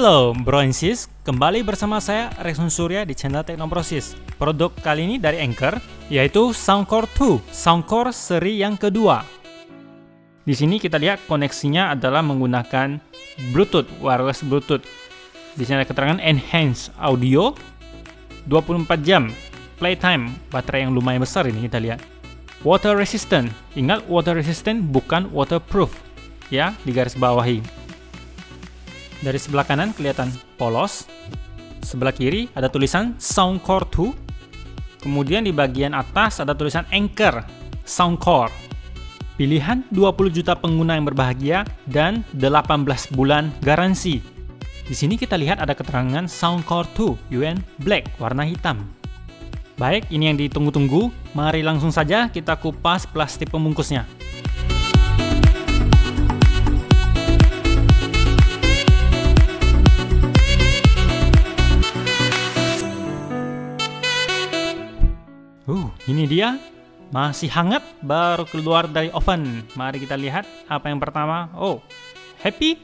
Halo Bro and Sis, kembali bersama saya Rexon Surya di channel Teknoprosis. Produk kali ini dari Anchor, yaitu Soundcore 2, Soundcore seri yang kedua. Di sini kita lihat koneksinya adalah menggunakan Bluetooth, wireless Bluetooth. Di sini ada keterangan Enhance Audio, 24 jam, playtime, baterai yang lumayan besar ini kita lihat. Water resistant, ingat water resistant bukan waterproof, ya, di garis bawahi. Dari sebelah kanan kelihatan polos, sebelah kiri ada tulisan Soundcore 2, kemudian di bagian atas ada tulisan Anchor Soundcore. Pilihan 20 juta pengguna yang berbahagia dan 18 bulan garansi. Di sini kita lihat ada keterangan Soundcore 2 UN Black warna hitam. Baik, ini yang ditunggu-tunggu. Mari langsung saja kita kupas plastik pembungkusnya. Ini dia, masih hangat, baru keluar dari oven. Mari kita lihat apa yang pertama. Oh, happy,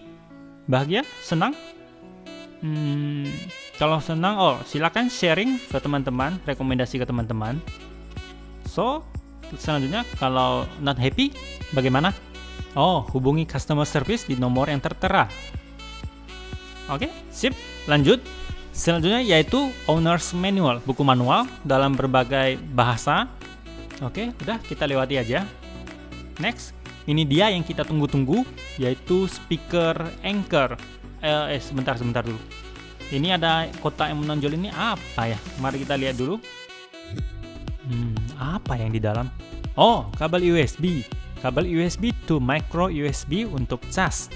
bahagia, senang. Kalau senang, silakan sharing ke teman-teman, rekomendasi ke teman-teman. So, selanjutnya kalau not happy, bagaimana? Oh, hubungi customer service di nomor yang tertera. Oke, sip, lanjut. Selanjutnya yaitu Owner's Manual, buku manual dalam berbagai bahasa. Oke, udah kita lewati aja. Next, ini dia yang kita tunggu-tunggu, yaitu speaker Anchor. Sebentar dulu. Ini ada kotak yang menonjol ini apa ya? Mari kita lihat dulu. Apa yang di dalam? Oh, kabel USB. Kabel USB to micro USB untuk cas.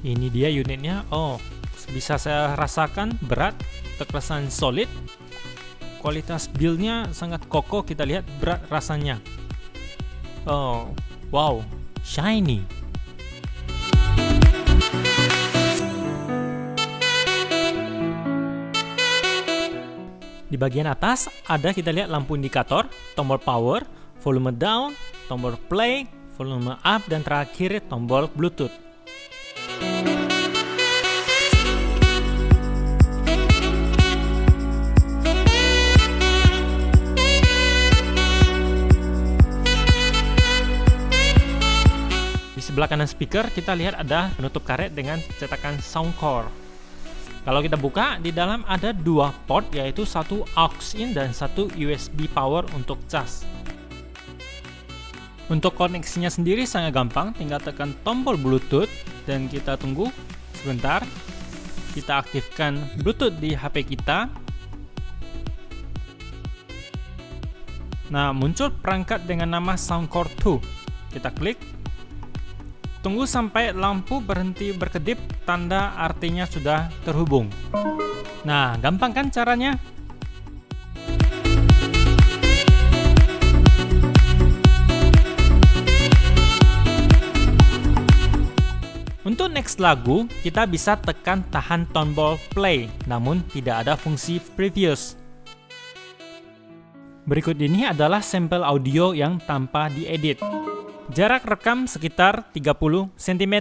Ini dia unitnya. Oh, bisa saya rasakan berat, terkesan solid. Kualitas build-nya sangat kokoh, kita lihat berat rasanya. Oh, wow, shiny. Di bagian atas ada kita lihat lampu indikator, tombol power, volume down, tombol play, volume up, dan terakhir tombol Bluetooth. Sebelah kanan speaker kita lihat ada penutup karet dengan cetakan Soundcore. Kalau kita buka, di dalam ada dua port, yaitu satu aux in dan satu USB power untuk cas. Untuk koneksinya sendiri sangat gampang, tinggal tekan tombol Bluetooth dan kita tunggu sebentar. Kita aktifkan Bluetooth di HP kita. Nah, muncul perangkat dengan nama Soundcore 2. Kita klik. Tunggu sampai lampu berhenti berkedip, tanda artinya sudah terhubung. Nah, gampang kan caranya? Untuk next lagu, kita bisa tekan tahan tombol play, namun tidak ada fungsi previous. Berikut ini adalah sampel audio yang tanpa diedit. Jarak rekam sekitar 30 cm.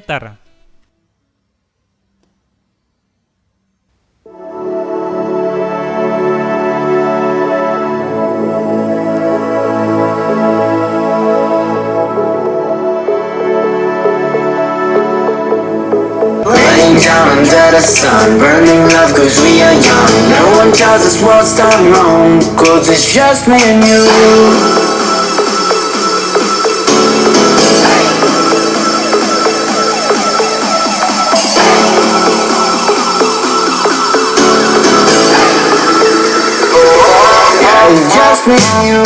Laying down under the sun, burning love cause we are young. No one tells us what's done wrong, cause it's just me and you. It's just me and you.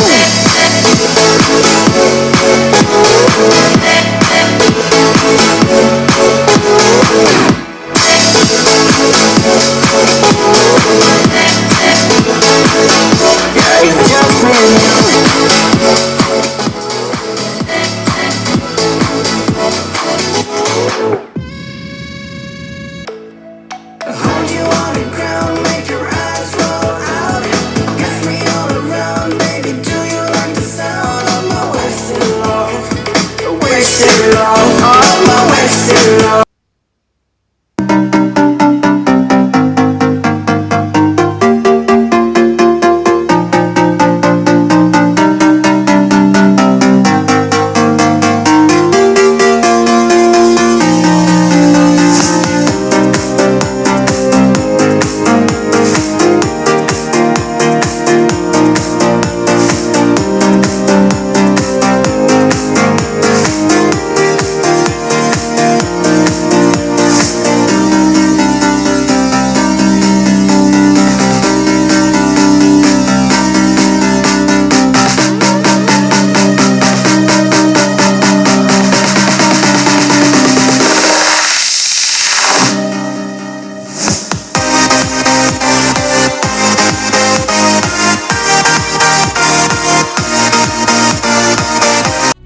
Yeah, it's just me and you. Hold you on the ground, make your eyes roll out. Kiss me all around, baby, do you like the sound of my wasted love? Wasted love, all my wasted love.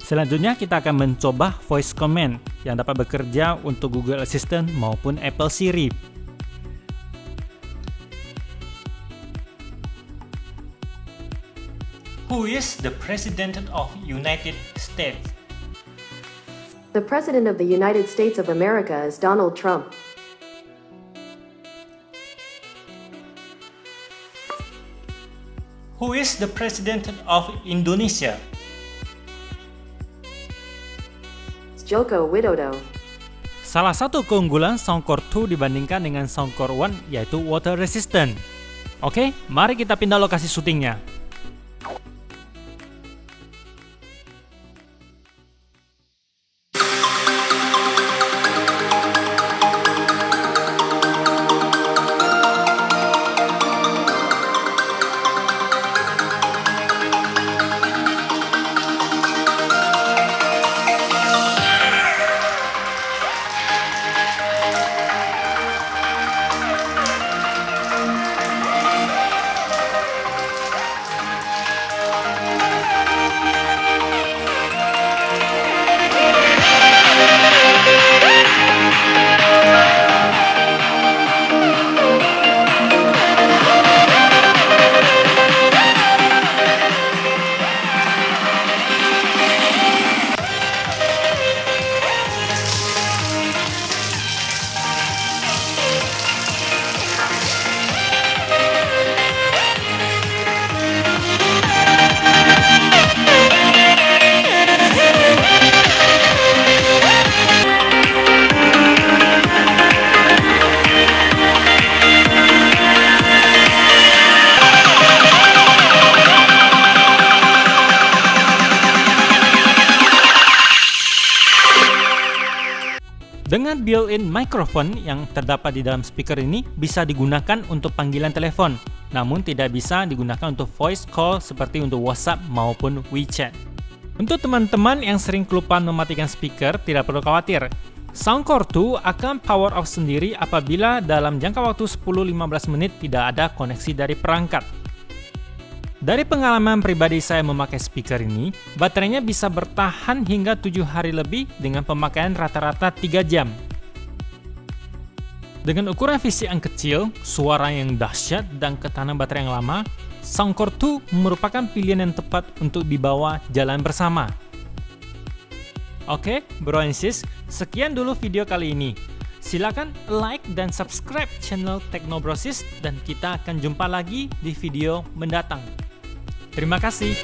Selanjutnya kita akan mencoba voice command yang dapat bekerja untuk Google Assistant maupun Apple Siri. Who is the President of United States? The President of the United States of America is Donald Trump. Who is the President of Indonesia? Joko Widodo. Salah satu keunggulan Soundcore 2 dibandingkan dengan Soundcore 1 yaitu water resistant. Oke, mari kita pindah lokasi syutingnya. Dengan built-in microphone yang terdapat di dalam speaker ini bisa digunakan untuk panggilan telepon, namun tidak bisa digunakan untuk voice call seperti untuk WhatsApp maupun WeChat. Untuk teman-teman yang sering kelupaan mematikan speaker, tidak perlu khawatir. Soundcore 2 akan power off sendiri apabila dalam jangka waktu 10-15 menit tidak ada koneksi dari perangkat. Dari pengalaman pribadi saya memakai speaker ini, baterainya bisa bertahan hingga 7 hari lebih dengan pemakaian rata-rata 3 jam. Dengan ukuran fisik yang kecil, suara yang dahsyat, dan ketahanan baterai yang lama, Soundcore 2 merupakan pilihan yang tepat untuk dibawa jalan bersama. Oke, bro and sis, sekian dulu video kali ini. Silakan like dan subscribe channel Teknobrosis dan kita akan jumpa lagi di video mendatang. Terima kasih.